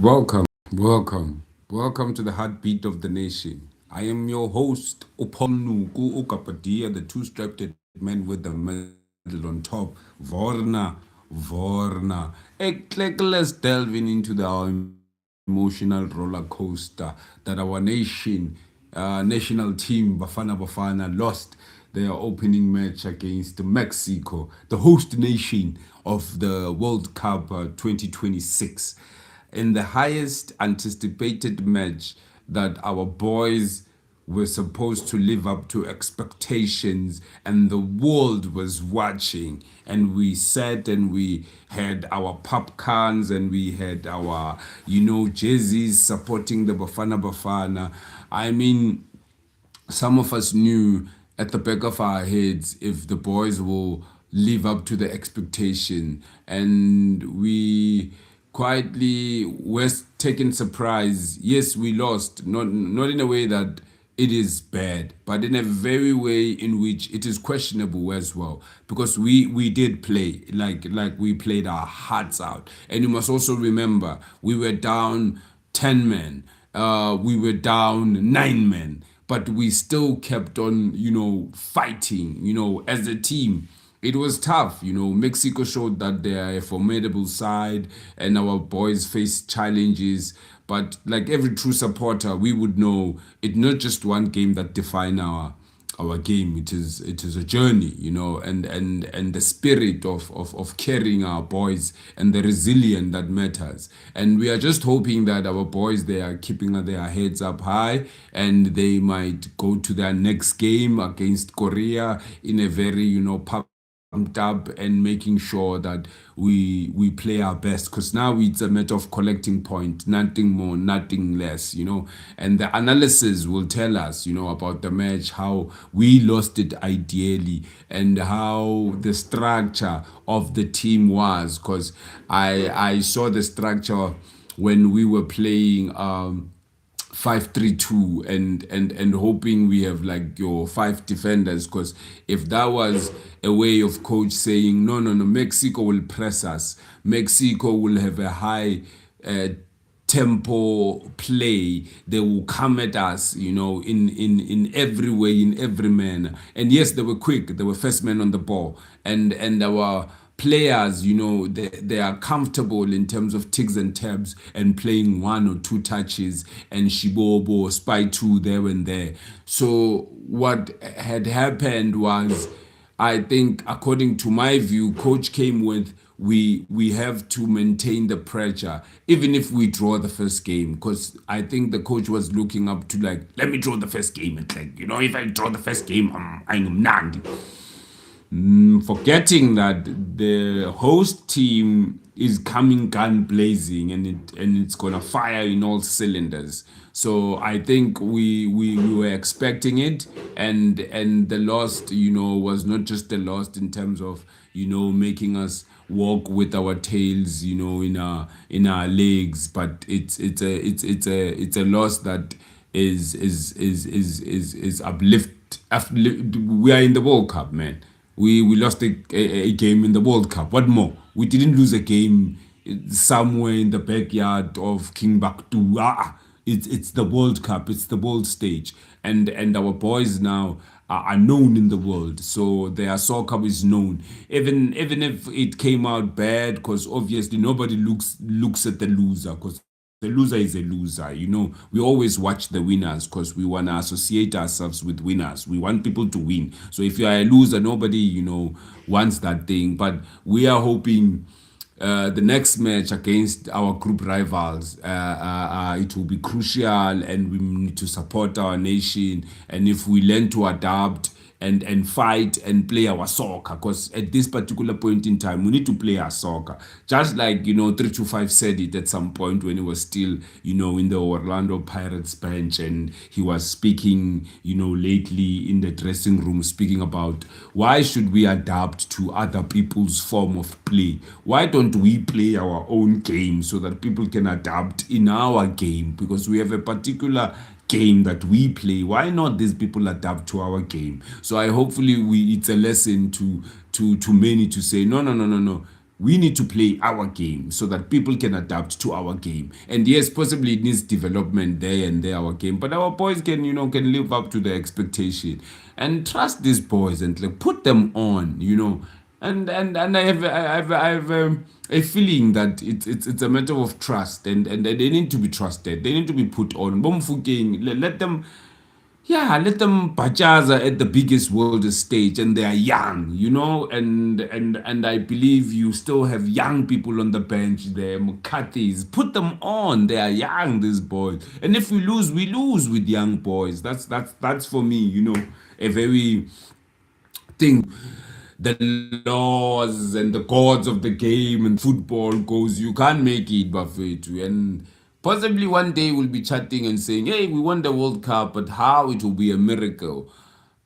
Welcome, welcome to the heartbeat of the nation. I am your host, Upom Nuku Ukapadia, the two-striped man with the medal on top. Vorna. Let's delving into our emotional roller coaster that our national team, Bafana Bafana, lost their opening match against Mexico, the host nation of the World Cup 2026 in the highest anticipated match that our boys were supposed to live up to expectations and the world was watching, and we sat and we had our popcorns and we had our jerseys supporting the Bafana Bafana. I mean, some of us knew at the back of our heads if the boys will live up to the expectation, and we quietly were taken surprise. Yes, we lost, not in a way that it is bad, but in a very way in which it is questionable as well, because we did play like we played our hearts out. And you must also remember, we were down 10 men, we were down 9 men, but we still kept on, fighting, as a team. It was tough. Mexico showed that they are a formidable side, and our boys faced challenges. But like every true supporter, we would know it's not just one game that define our game. It is a journey, and the spirit of carrying our boys and the resilience that matters. And we are just hoping that our boys, they are keeping their heads up high, and they might go to their next game against Korea in a very, pumped up, and making sure that we play our best, because now it's a matter of collecting points, nothing more, nothing less. And the analysis will tell us, about the match, how we lost it ideally, and how the structure of the team was, because I saw the structure when we were playing 5-3-2, and hoping we have like your five defenders, because if that was a way of coach saying no, Mexico will press us, Mexico will have a high uh, tempo play, they will come at us, in every way, in every manner. And yes, they were quick, they were first men on the ball, and our players, they are comfortable in terms of ticks and tabs and playing one or two touches and shibobo, spy two there and there. So what had happened was, I think, according to my view, coach came with, we have to maintain the pressure even if we draw the first game, because I think the coach was looking up to, like, let me draw the first game. It's like, if I draw the first game, I'm Nandi. Forgetting that the host team is coming gun blazing, and it's gonna fire in all cylinders. So I think we were expecting it, and the loss, was not just a loss in terms of, making us walk with our tails, in our legs, but it's a loss that is uplift. We are in the World Cup, man. We lost a game in the World Cup. What more? We didn't lose a game somewhere in the backyard of King Baktu. It's the World Cup. It's the world stage, and our boys now are known in the world. So their soccer is known. Even if it came out bad, because obviously nobody looks at the loser, because the loser is a loser. We always watch the winners, because we want to associate ourselves with winners. We want people to win. So if you are a loser, nobody, wants that thing. But we are hoping the next match against our group rivals, it will be crucial, and we need to support our nation. And if we learn to adapt and fight and play our soccer, because at this particular point in time we need to play our soccer, just like 325 said it at some point when he was still in the Orlando Pirates bench, and he was speaking lately in the dressing room, speaking about why should we adapt to other people's form of play. Why don't we play our own game so that people can adapt in our game, because we have a particular game that we play. Why not these people adapt to our game? So I hopefully we it's a lesson to many to say no, no, no, no, no. we need to play our game so that people can adapt to our game. And yes, possibly it needs development there and there, our game, but our boys can, can live up to the expectation. And trust these boys and like put them on, and I have a feeling that it's a matter of trust, and they need to be trusted. They need to be put on. Bomfukeng, let them, yeah, let them bachaza at the biggest world stage, and they are young, and I believe you still have young people on the bench there, McCarthy's. Put them on. They are young, these boys. And if we lose with young boys. That's for me, a very thing. The laws and the gods of the game and football goes, you can't make it, Buffett. And possibly one day we'll be chatting and saying, hey, we won the World Cup, but how it will be a miracle.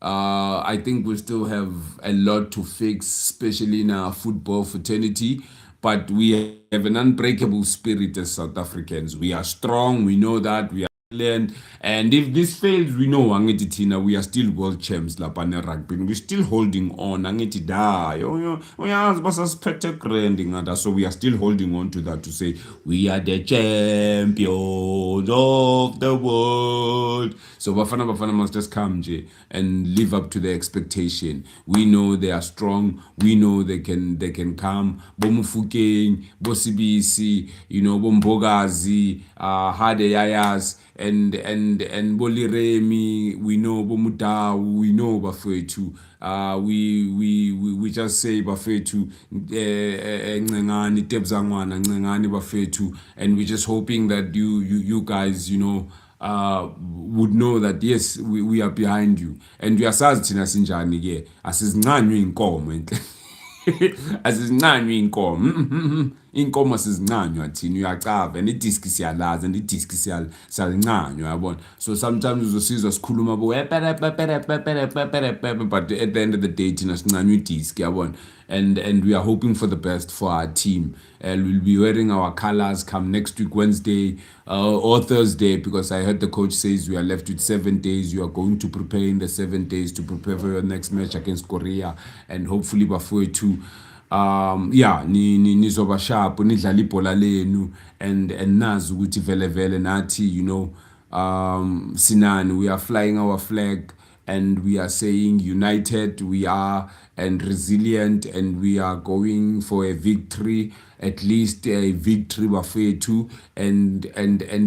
I think we still have a lot to fix, especially in our football fraternity. But we have an unbreakable spirit as South Africans. We are strong, we know that, we are resilient. And if this fails, we know angithi thina we are still world champs lapha ne-rugby. We're still holding on. Angithi da, uyazi basasiphethe grand ngada. So we are still holding on to that to say we are the champions of the world. So Bafana Bafana must just come and live up to the expectation. We know they are strong. We know they can come. Bomufukeng, Bosibisi, Bombogazi, Hade Yayas, and Boliremi, we know Bomudau, we know Bafetu. We just say Bafetu, Ngengani, Tebzangwana, Ngengani Bafetu, and we're just hoping that you guys, would know that yes, we are behind you. And uyasazi thina sinjani ke, asizincanywe inkomo asizincanywe inkomo asizincanywa thina, uyacava, and idiski siyalazi, and idiski siyalincanywa, yabona. So sometimes uzosizwa sikhuluma but at the end of the day thina sincanywa idiski, yabona. And we are hoping for the best for our team. We'll be wearing our colors come next week, Wednesday or Thursday, because I heard the coach says we are left with 7 days. You are going to prepare in the 7 days to prepare for your next match against Korea, and hopefully bafowethu yeah, nizoba sharp, nidlala ibhola lenu, and nazi ukuthi vele nathi, sinani, we are flying our flag, and we are saying united we are, and resilient, and we are going for a victory, at least a victory bafethu. And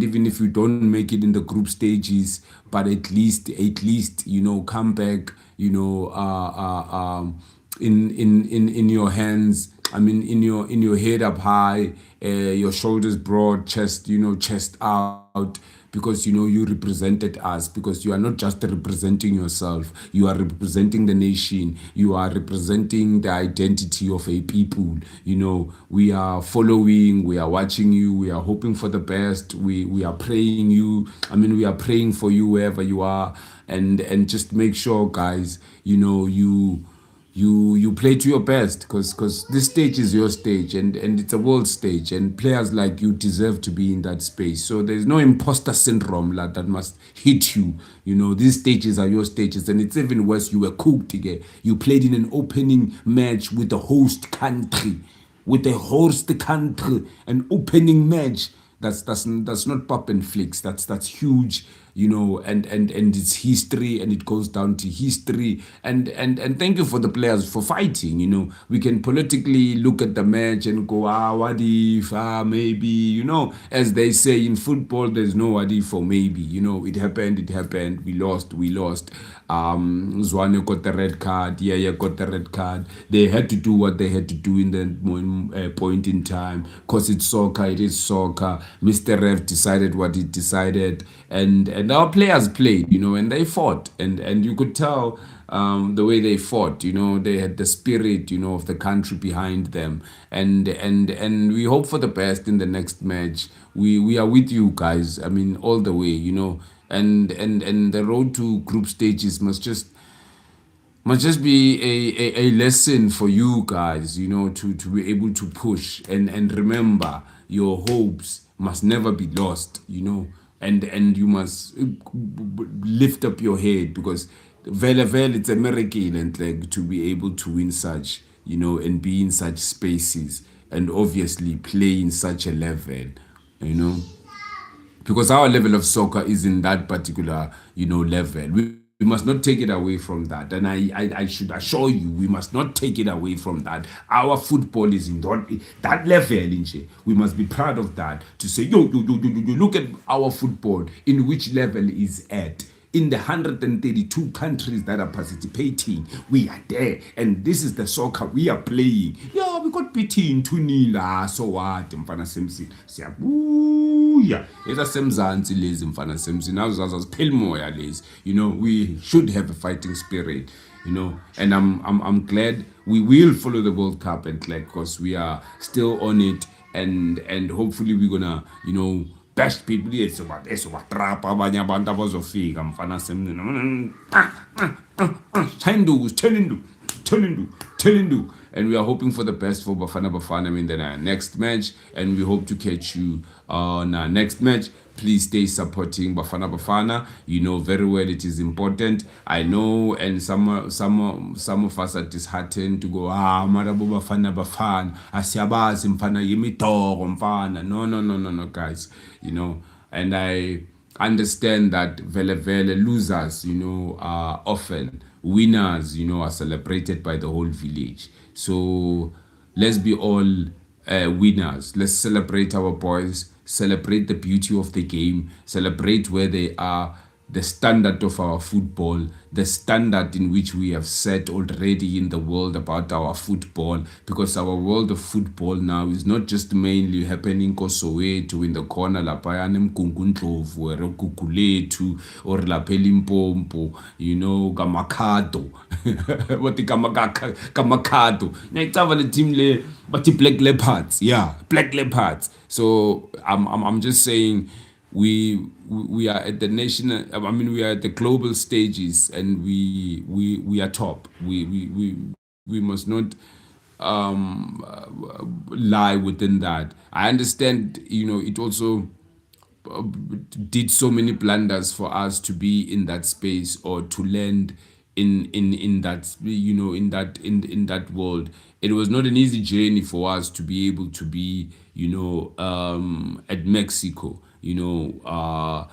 even if you don't make it in the group stages, but at least come back, in your hands, I mean in your head up high, your shoulders broad, chest out, because you represented us, because you are not just representing yourself, you are representing the nation, you are representing the identity of a people. We are following, we are watching you, we are hoping for the best, we are praying you, we are praying for you wherever you are, and just make sure, guys, you play to your best, because this stage is your stage, and it's a world stage, and players like you deserve to be in that space. So there's no imposter syndrome that must hit you. These stages are your stages, and it's even worse. You were cooked again. You played in an opening match with the host country, an opening match. That's not pop and flicks. That's huge, and it's history, and it goes down to history. And thank you for the players for fighting. We can politically look at the match and go, what if, maybe, as they say in football, there's no what if or maybe. It happened. We lost. Zwane got the red card. Yeah, got the red card. They had to do what they had to do in that point in time. Because it's soccer, it is soccer. Mr. Rev decided what he decided. And our players played, and they fought. And you could tell the way they fought, they had the spirit, of the country behind them. And we hope for the best in the next match. We are with you guys, all the way, and the road to group stages must just be a lesson for you guys, to be able to push, and remember, your hopes must never be lost, and you must lift up your head, because vele it's a miracle, and like to be able to win such, and be in such spaces. and obviously play in such a level, you know, because our level of soccer is in that particular, level. We must not take it away from that. And I should assure you, we must not take it away from that. Our football is in that level. We must be proud of that to say, yo, look at our football, in which level is at. In the 132 countries that are participating, we are there, and this is the soccer we are playing. Yeah, we got beaten 2-0. So what, mfana Semsi? Siyabuya. Ezasemzansi lezi mfana Semsi. Nazo zaziphela moya lezi. We should have a fighting spirit. And I'm glad we will follow the World Cup, and because we are still on it, and hopefully we're gonna, best people esobatrapa abanye abantu abazofika mfana semnini telling you, and we are hoping for the best for Bafana Bafana in the next match, and we hope to catch you on our next match. Please stay supporting Bafana Bafana. You know very well it is important. I know, and some of us are disheartened to go, marabo Bafana Bafana, asiyabazi mfana yimitoko mfana. No, guys. And I understand that vele losers, are often winners, are celebrated by the whole village. So let's be all winners. Let's celebrate our boys, celebrate the beauty of the game, celebrate where they are, the standard of our football, the standard in which we have set already in the world about our football, because our world of football now is not just mainly happening Soweto in the corner lapayana Mkungundlovu or Kukuletu or Lapelimpompo, Gamakado. What the Gamakado. Next the team le but the black leopards. Yeah, black leopards. So I'm just saying we are at the national, we are at the global stages, and we are top. We must not lie within that. I understand, it also did so many blunders for us to be in that space, or to land in that, in that world. It was not an easy journey for us to be able to be, at Mexico, the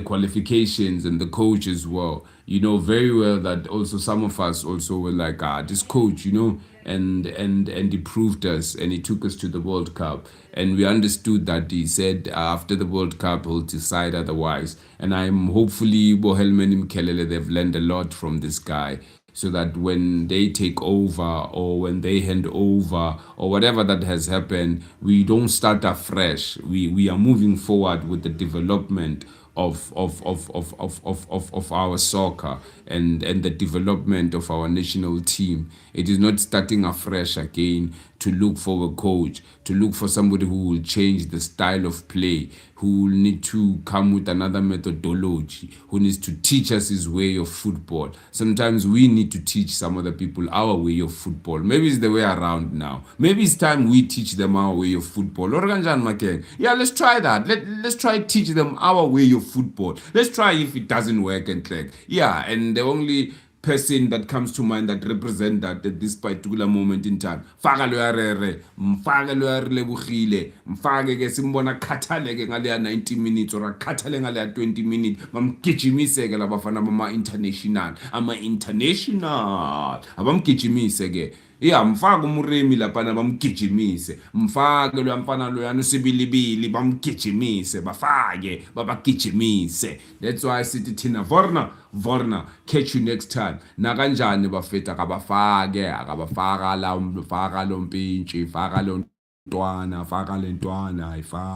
qualifications and the coach as well. You know very well that also some of us also were like, this coach, and he proved us, and he took us to the World Cup. And we understood that he said after the World Cup he'll decide otherwise. And I'm hopefully Bohelman Mkelele, they've learned a lot from this guy, so that when they take over, or when they hand over, or whatever that has happened, we don't start afresh. We are moving forward with the development of our soccer, and the development of our national team. It is not starting afresh again to look for a coach, to look for somebody who will change the style of play, who will need to come with another methodology, who needs to teach us his way of football. Sometimes we need to teach some other people our way of football. Maybe it's the way around now. Maybe it's time we teach them our way of football. Or yeah, let's try that. Let's try teach them our way of football. Let's try if it doesn't work and click. Yeah, and the only person that comes to mind that represent that at this particular moment in time, faka lo ya rere, mfake lo ya Relebogile, mfake ke simbona khathale ke ngale ya 90 minutes, or khathale ngale ya 20 minutes, bamgijimise ke labafana international abamgijimise ke. Yeah, mfaka umuremi lapana bamgijimise, mfake lo mfana lo yana sibilibili bamgijimise, bafake babagijimise. That's why I sit thina Vorna, catch you next time. Na kanjani bafethu akabafaka lo mpintshi, faka lo ntwana, faka le ntwana, ayifaka